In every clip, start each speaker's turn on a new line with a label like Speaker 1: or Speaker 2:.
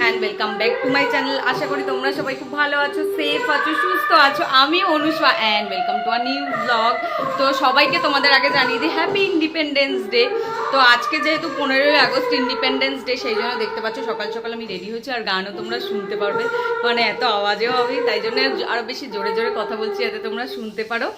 Speaker 1: And welcome back to my channel. आशा करी तुम्हारा सबाई खूब भालो आछो, सेफ आछो, सुस्थ आछो। आमी Anusha and welcome to a new blog. तो सबाइके तोमादेर आगे जानिए दी हैप्पी इंडिपेंडेंस डे। तो आज के जेहेतु 15ই আগস্ট इंडिपेंडेंस डे সেই জন্য দেখতে পাচ্ছ সকাল সকাল আমি রেডি হয়েছি আর গানও তোমরা শুনতে পারবে, মানে এত আওয়াজেও হবে তাই জন্য আরও বেশি জোরে জোরে কথা বলছি যাতে তোমরা শুনতে পারো।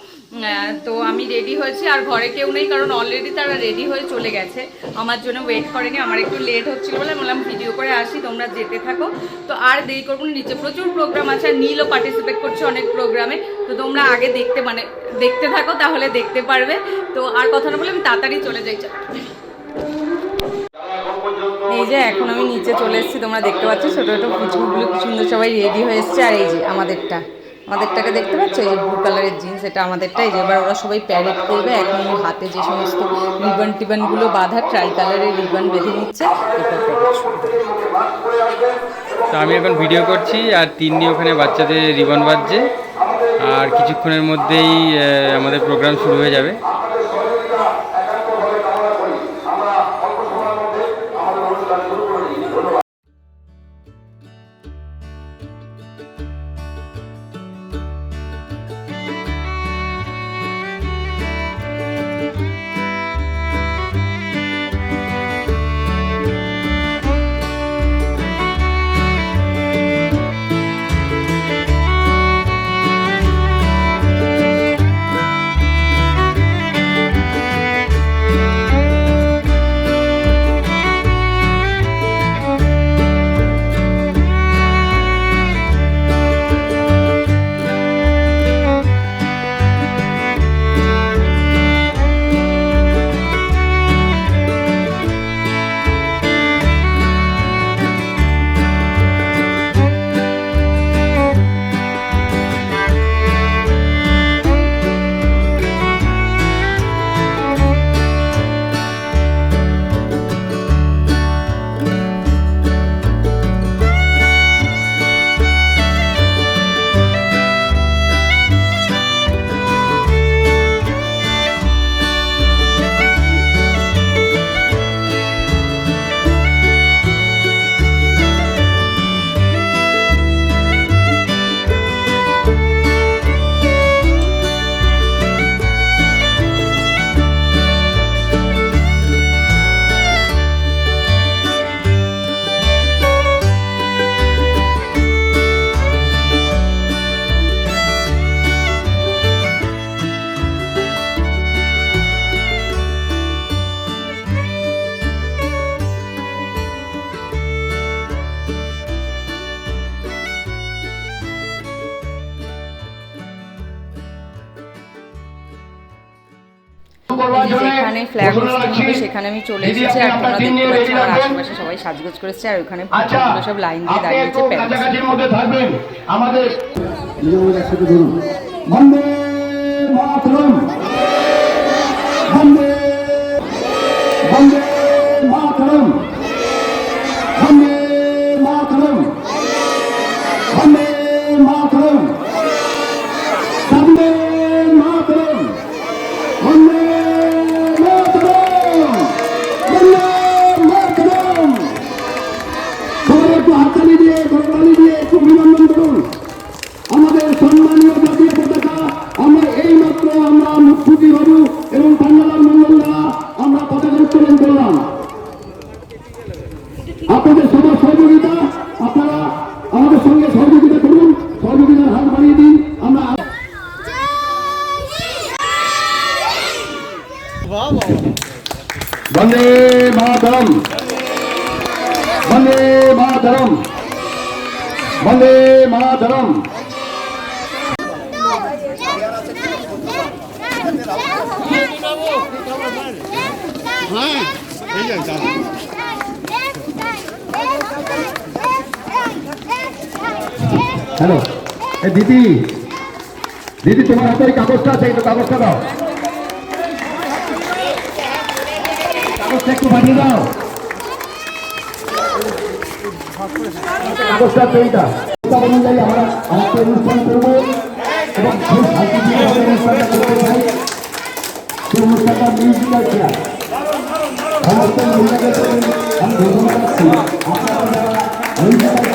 Speaker 1: তো আমি রেডি হয়েছি আর ঘরে কেউ নেই কারণ অলরেডি তারা রেডি হয়ে চলে গেছে, আমার জন্য ওয়েট করেনি। আমার একটু লেট হচ্ছিল বলে বললাম ভিডিও করে আসি, তোমরা যেতে থাকো। তো আর দেরি করবো না, নিচে প্রচুর প্রোগ্রাম আছে আর নীলও পার্টিসিপেট করছে অনেক প্রোগ্রামে। তো তোমরা আগে দেখতে থাকো তাহলে দেখতে পারবে। তো আর কথা না বলে আমি তাড়াতাড়ি চলে যাই। এই যে এখন আমি নিচে চলে এসেছি, তোমরা দেখতে পাচ্ছ ছোটো ছোটো পুচকুগুলো কি সুন্দর সবাই রেডি হয়ে এসছে। আর এই যে আমাদেরটাকে দেখতে পাচ্ছ, এই যে ব্লু কালারের জিন্স, এটা আমাদেরটা। এই যে এবার ওরা সবাই প্যারেড করবে। এখন হাতে যে সমস্ত রিবনগুলো বাঁধা, ট্রাই কালারের রিবন বেঁধে নিচ্ছে।
Speaker 2: তো আমি এখন ভিডিও করছি আর তিন্নি ওখানে বাচ্চাদের রিবন বাঁধছে আর কিছুক্ষণের মধ্যেই আমাদের প্রোগ্রাম শুরু হয়ে যাবে। যেখানে ফ্ল্যাগ হোস্টিং হবে সেখানে আমি চলে এসেছি আর তোমরা দেখতে পাচ্ছ আমার আশেপাশে সবাই সাজগোজ করেছে আর ওখানে পুজোগুলো সব লাইন দিয়ে দাঁড়িয়েছে। আমাদের বন্দে মাতরম, বন্দে বন্দে মাতরম, বন্দে মাতরম, বন্দে মাতরম, বন্দে মাতরম, বন্দে আমাদের সম্মানীয় জাতীয় পতাকা আমরা এই মাত্র আমরা মুখ্যমন্ত্রী বাবু এবং পান্ডালাল মন্ডল দ্বারা আমরা পতাকা উত্তোলন করলাম। আপনাদের সবার সহযোগিতা, আপনারা আমাদের সঙ্গে সহযোগিতা করুন, সহযোগিতার হাত বাড়িয়ে দিন। আমরা বন্দে মাতরম, বন্দে মাতরম, বন্দে মাতরম। হ্যালো দিদি, দিদি তোমার হাতে এই কাগজটা আছে, একটু কাগজটা দাও, কাগজটা একটু বানিয়ে দাও, কাগজটা এইটা অনুযায়ী আমরা আরেকটা অনুষ্ঠান করবো এবং সেই অনুষ্ঠানটা করতে চাই। সেই অনুষ্ঠানটা মিউজিক্যাল চেয়ার সমস্ত মহিলাদের আমি ধন্যবাদ দিচ্ছি। আপনারা যারা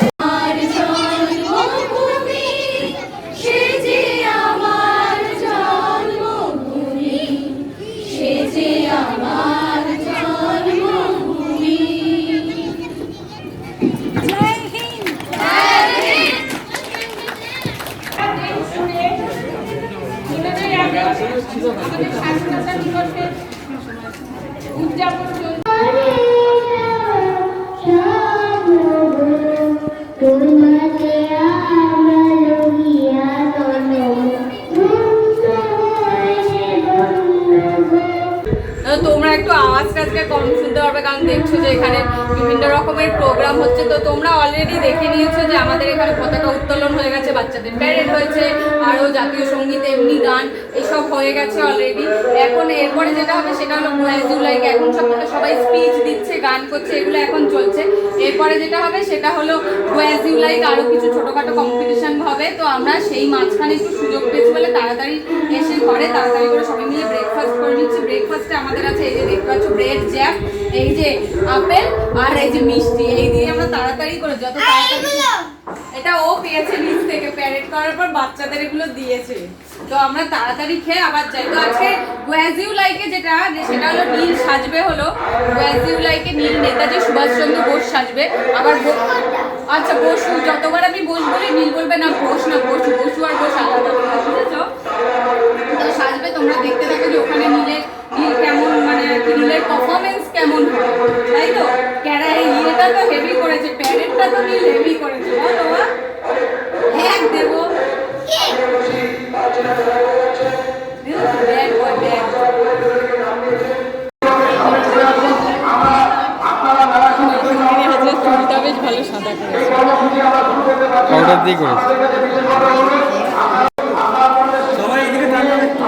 Speaker 1: আমাদের স্বাধীনতা দিবসের উদযাপন চলছে। তোমরা একটু আওয়াজ টাজকে কম শুনতে পারবে, কারণ দেখছো যে এখানে বিভিন্ন রকমের প্রোগ্রাম হচ্ছে। তো তোমরা অলরেডি দেখে নিয়েছো যে আমাদের এখানে পতাকা উত্তোলন হয়ে গেছে, বাচ্চাদের প্যারেড হয়েছে, আরও জাতীয় সঙ্গীত, এমনি গান এসব হয়ে গেছে অলরেডি। এখন এরপরে যেটা হবে সেটা হলো জুলাই, এখন সবাই স্পিচ দিচ্ছে, গান করছে, এগুলো এখন চলছে। এরপরে যেটা হবে সেটা হলো জুলাই, আরও কিছু ছোটোখাটো কম্পিটিশন হবে। তো আমরা সেই মাঝখানে একটু সুযোগ পেয়েছি বলে তাড়াতাড়ি এসে ঘরে তাড়াতাড়ি করে সবাই মিলে ব্রেকফাস্ট করে নিচ্ছি। ব্রেকফাস্টে আমাদের আছে এই যে দেখতে পাচ্ছ ব্রেড জ্যাম, এই যে আপেল আর এই যে মিষ্টি, এই দিয়ে আমরা তাড়াতাড়ি করে যত তাড়াতাড়ি, এটা ও পেয়েছে নিচ থেকে প্যারেড করার পর বাচ্চাদের এগুলো দিয়েছে। তো আমরা তাড়াতাড়ি খেয়ে আবার যাই। তো আজকে জুলাইকে যেটা সেটা হলো নীল সাজবে, হলো জুলাইকে নীল নেতাজি সুভাষচন্দ্র বোস সাজবে। আবার আচ্ছা বসু, যতবার আমি বোস বলি নীল বলবে না বোস না বসু, বসু আর বোস আলাদা, বুঝেছো? তো সাজবে, তোমরা দেখতে থাকো যে ওখানে নীল কেমন, মানে নীলের পারফরমেন্স কেমন হয়, তাই তো? ইয়েটা তো হেভি করেছে, প্যারেডটা তো নীল হেভি করেছে, বলো হ্যাঁ দেবো বেশ ভালো সাদা
Speaker 3: পাউডার দিয়ে করেছে। সবাই এদিকে থাকবেন একটু।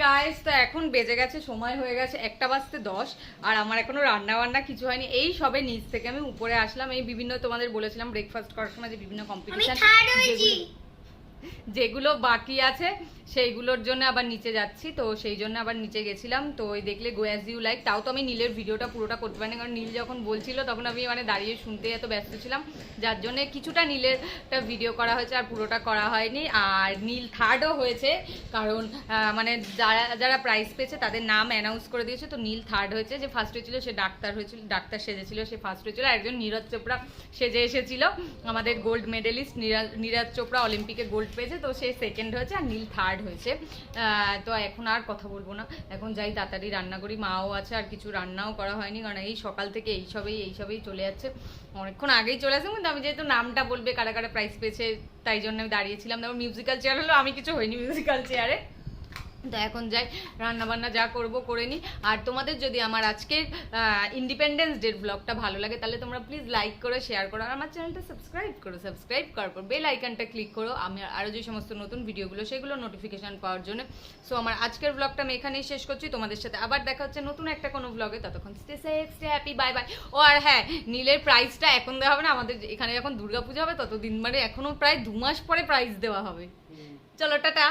Speaker 1: গাইস, তো এখন বেজে গেছে, সময় হয়ে গেছে 1:10 আর আমার এখনো রান্না বান্না কিছু হয়নি। এই সবে নিচ থেকে আমি উপরে আসলাম। এই বিভিন্ন তোমাদের বলেছিলাম ব্রেকফাস্ট করার সময় যে বিভিন্ন কম্পিটিশন যেগুলো বাকি আছে সেইগুলোর জন্য আবার নিচে যাচ্ছি। তো সেই জন্য আবার নিচে গেছিলাম। তো ওই দেখলে জুলাই, তাও তো আমি নীলের ভিডিওটা পুরোটা করতে পারিনি, কারণ নীল যখন বলছিল তখন আমি মানে দাঁড়িয়ে শুনতে এত ব্যস্ত ছিলাম, যার জন্য কিছুটা নীলের ভিডিও করা হয়েছে আর পুরোটা করা হয়নি। আর নীল থার্ডও হয়েছে, কারণ মানে যারা যারা প্রাইজ পেয়েছে তাদের নাম অ্যানাউন্স করে দিয়েছে। তো নীল থার্ড হয়েছে, যে ফার্স্ট হয়েছিল সে ডাক্তার সেজেছিল, সে ফার্স্ট হয়েছিল। একজন নীরজ চোপড়া সেজে এসেছিল, আমাদের গোল্ড মেডেলিস্ট নীরজ চোপড়া, অলিম্পিকে গোল্ড পেয়েছে, তো সে সেকেন্ড হয়েছে আর নীল থার্ড হয়েছে। তো এখন আর কথা বলবো না, এখন যাই তাড়াতাড়ি রান্না করি। মাও আছে, আর কিছু রান্নাও করা হয়নি, কারণ এই সকাল থেকে এইসবেই চলে যাচ্ছে। অনেকক্ষণ আগেই চলে আসে, কিন্তু আমি যেহেতু নামটা বলবে কারা কারা প্রাইজ পেয়েছে তাই জন্য আমি দাঁড়িয়েছিলাম। তারপর মিউজিক্যাল চেয়ার হলো, আমি কিছু হয়নি মিউজিক্যাল চেয়ারে। তো এখন যাই রান্নাবান্না যা করবো করে নিই। আর তোমাদের যদি আমার আজকের ইন্ডিপেন্ডেন্স ডের ব্লগটা ভালো লাগে তাহলে তোমরা প্লিজ লাইক করো, শেয়ার করো, আর আমার চ্যানেলটা সাবস্ক্রাইব করো। সাবস্ক্রাইব করার পর বেল আইকনটা ক্লিক করো, আমি আরও যে সমস্ত নতুন ভিডিওগুলো সেগুলো নোটিফিকেশান পাওয়ার জন্য। সো আমার আজকের ব্লগটা আমি এখানেই শেষ করছি। তোমাদের সাথে আবার দেখা হচ্ছে নতুন একটা কোনো ব্লগে। ততক্ষণ stay safe, stay happy, bye bye. ও আর হ্যাঁ, নীলের প্রাইজটা এখন দেওয়া হবে না, আমাদের এখানে যখন দুর্গাপূজা হবে ততদিন, মানে এখনও প্রায় 2 মাস পরে প্রাইজ দেওয়া হবে। চলো টাটা।